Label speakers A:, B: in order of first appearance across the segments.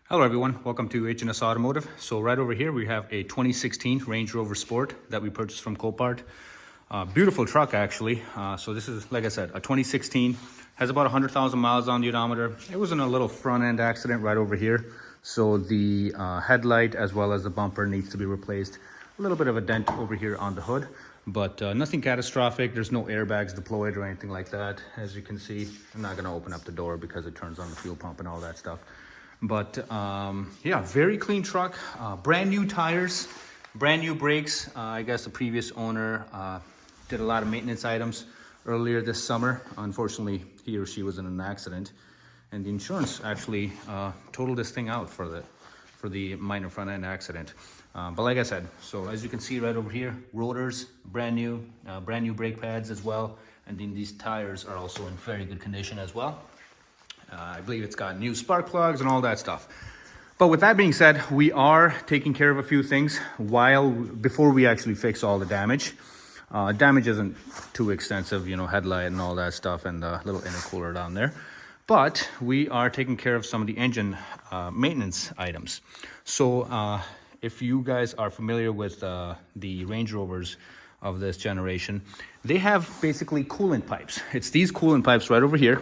A: Hello everyone, welcome to H&S Automotive. So right over here we have a 2016 Range Rover Sport that we purchased from Copart. Beautiful truck actually. So this is, like I said, a 2016, has about 100,000 miles on the odometer. It was in a little front end accident right over here. So the headlight as well as the bumper needs to be replaced. A little bit of a dent over here on the hood, but nothing catastrophic. There's no airbags deployed or anything like that. As you can see, I'm not gonna open up the door because it turns on the fuel pump and all that stuff. But yeah, very clean truck, brand new tires, brand new brakes. I guess the previous owner did a lot of maintenance items earlier this summer. Unfortunately, he or she was in an accident, and the insurance actually totaled this thing out for the minor front end accident. But like I said, so as you can see right over here, rotors brand new brake pads as well, and then these tires are also in very good condition as well. I believe it's got new spark plugs and all that stuff. But with that being said, we are taking care of a few things before we actually fix all the damage. Damage isn't too extensive, you know, headlight and all that stuff and the little intercooler down there. But we are taking care of some of the engine maintenance items. So if you guys are familiar with the Range Rovers of this generation, they have basically coolant pipes. It's these coolant pipes right over here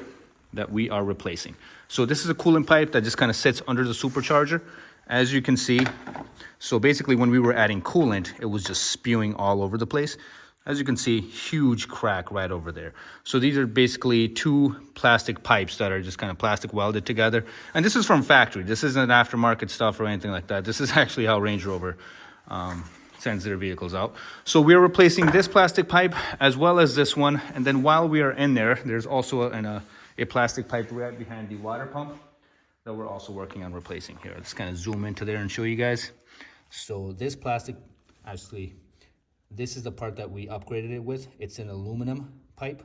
A: that we are replacing. So this is a coolant pipe that just kind of sits under the supercharger, as you can see. So basically when we were adding coolant, it was just spewing all over the place. As you can see, huge crack right over there. So these are basically two plastic pipes that are just kind of plastic welded together. And this is from factory. This isn't aftermarket stuff or anything like that. This is actually how Range Rover sends their vehicles out. So we're replacing this plastic pipe as well as this one. And then while we are in there, there's also a plastic pipe right behind the water pump that we're also working on replacing here. Let's kind of zoom into there and show you guys. So this plastic, actually, this is the part that we upgraded it with. It's an aluminum pipe.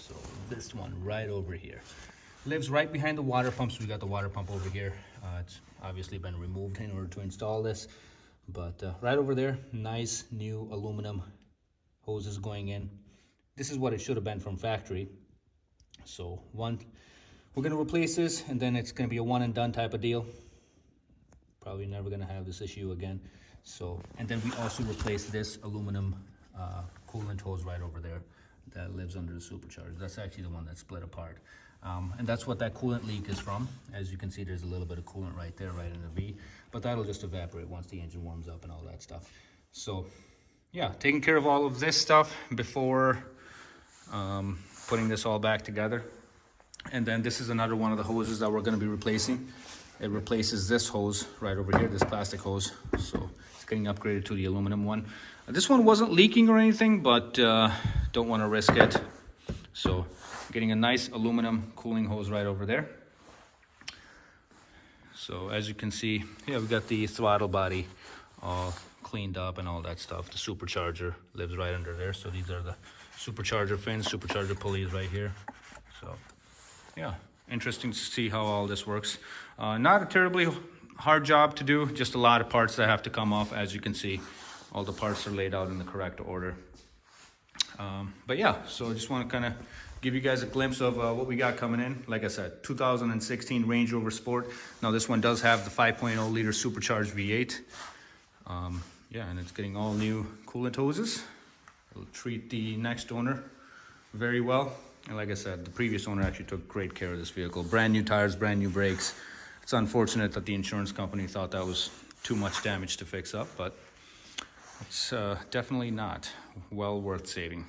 A: So this one right over here lives right behind the water pump. So we got the water pump over here. It's obviously been removed in order to install this, but right over there, nice new aluminum hoses going in. This is what it should have been from factory. So we're gonna replace this, and then it's gonna be a one and done type of deal. Probably never gonna have this issue again. So, and then we also replaced this aluminum coolant hose right over there that lives under the supercharger. That's actually the one that split apart. And that's what that coolant leak is from. As you can see, there's a little bit of coolant right there, right in the V, but that'll just evaporate once the engine warms up and all that stuff. So yeah, taking care of all of this stuff before putting this all back together. And then this is another one of the hoses that we're going to be replacing. It replaces this hose right over here, this plastic hose. So it's getting upgraded to the aluminum one. This one wasn't leaking or anything, but don't want to risk it. So getting a nice aluminum cooling hose right over there. So as you can see, yeah, we got the throttle body all cleaned up and all that stuff. The supercharger lives right under there. So these are the supercharger fins, supercharger pulleys right here. So yeah, interesting to see how all this works. Not a terribly hard job to do, just a lot of parts that have to come off. As you can see, all the parts are laid out in the correct order. But yeah, so I just want to kind of give you guys a glimpse of what we got coming in. Like I said, 2016 Range Rover Sport. Now this one does have the 5.0 liter supercharged V8. Yeah, and it's getting all new coolant hoses. It'll treat the next owner very well. And like I said, the previous owner actually took great care of this vehicle. Brand new tires, brand new brakes. It's unfortunate that the insurance company thought that was too much damage to fix up, but it's definitely not well worth saving.